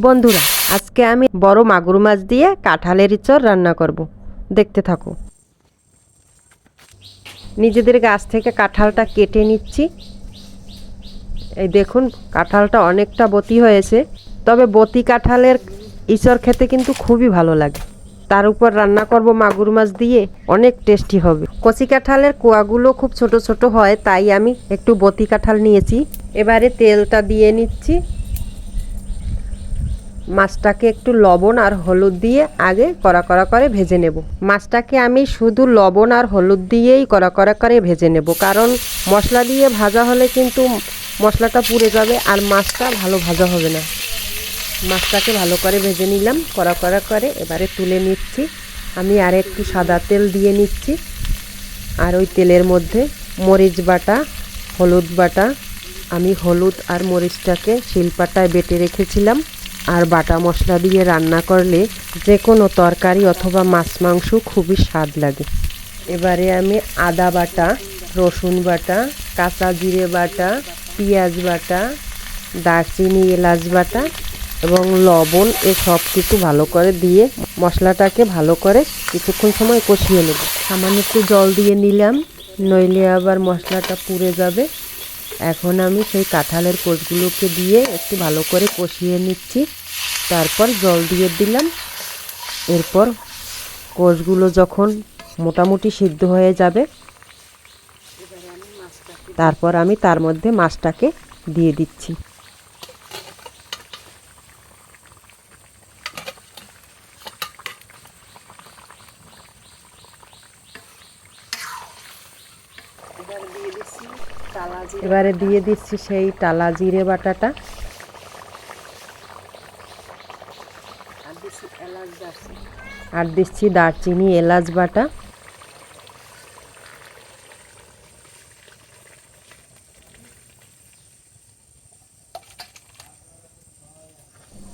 বন্ধুরা, আজকে আমি বড় মাগুর মাছ দিয়ে কাঁঠালের ইঁচড় রান্না করব। দেখতে থাকো। নিজেদের গাছ থেকে কাঁঠালটা কেটে নিচ্ছি। এই দেখুন, কাঁঠালটা অনেকটা বতি হয়েছে, তবে বতি কাঁঠালের ইঁচড় খেতে কিন্তু খুবই ভালো লাগে। তার উপর রান্না করব মাগুর মাছ দিয়ে, অনেক টেস্টি হবে। কচি কাঁঠালের কোয়াগুলো খুব ছোট ছোট হয়, তাই আমি একটু বতি কাঁঠাল নিয়েছি। এবারে তেলটা দিয়ে নিচ্ছি। মাছটাকে একটু লবণ আর হলুদ দিয়ে আগে কড়া কড়া করে ভেজে নেব। মাছটাকে আমি শুধু লবণ আর হলুদ দিয়েই কড়া কড়া করে ভেজে নেব, কারণ মশলা দিয়ে ভাজা হলে কিন্তু মশলাটা পুড়ে যাবে আর মাছটা ভালো ভাজা হবে না। মাছটাকে ভালো করে ভেজে নিলাম কড়া কড়া করে। এবারে তুলে নিচ্ছি। আমি আর একটু সাদা তেল দিয়ে নিচ্ছি, আর ওই তেলের মধ্যে মরিচ বাটা, হলুদ বাটা, আমি হলুদ আর মরিচটাকে শিলপাটায় বেটে রেখেছিলাম। আর বাটা মশলা দিয়ে রান্না করলে যে কোনো তরকারি অথবা মাছ মাংস খুবই স্বাদ লাগে। এবারে আমি আদা বাটা, রসুন বাটা, কাঁচা জিরে বাটা, পেঁয়াজ বাটা, দারচিনি, এলাচ বাটা এবং লবণ এ সব কিছু ভালো করে দিয়ে মশলাটাকে ভালো করে কিছুক্ষণ সময় কষিয়ে নেব। সামান্য একটু জল দিয়ে নিলাম, নইলে আবার মশলাটা পুড়ে যাবে। এখন আমি সেই কাঁঠালের কোষগুলোকে দিয়ে একটু ভালো করে কষিয়ে নিচ্ছি। তারপর জল দিয়ে দিলাম। এরপর কোষগুলো যখন মোটামুটি সিদ্ধ হয়ে যাবে, তারপর আমি তার মধ্যে মাছটাকে দিয়ে দিচ্ছি। এবারে দিয়ে দিচ্ছি সেই টালা জিরে বাটাটা, আর দিচ্ছি দারচিনি, এলাচ বাটা,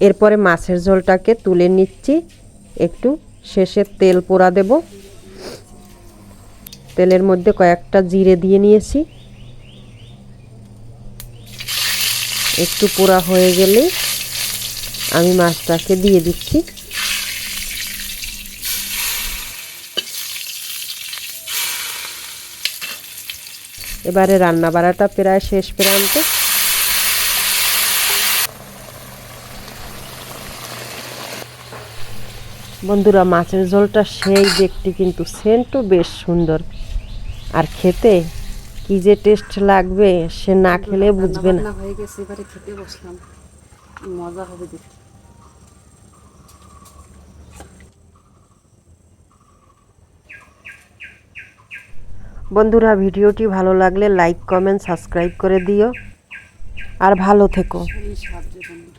এরপরে মাছের ঝোলটাকে তুলে নিচ্ছি। একটু শেষে তেল পোড়া দেব। তেলের মধ্যে কয়েকটা জিরে দিয়ে নিয়েছি। একটু পোড়া হয়ে গেলে আমি মাছটাকে দিয়ে দিচ্ছি। এবারে রান্না বাড়াটা প্রায় শেষ প্রান্তে। বন্ধুরা, মাছের ঝোলটা সেই দেখতে, কিন্তু সেন্টও বেশ সুন্দর, আর খেতে কি যে টেস্ট লাগবে সে না খেলে বুঝবে না। হয়ে গেছে, এবারে খেতে বসলাম, মজা হবে দেখতে। বন্ধুরা, ভিডিওটি ভালো লাগলে লাইক, কমেন্ট, সাবস্ক্রাইব করে দিও, আর ভালো থেকো। সেই স্বাদ রে বন্ধু।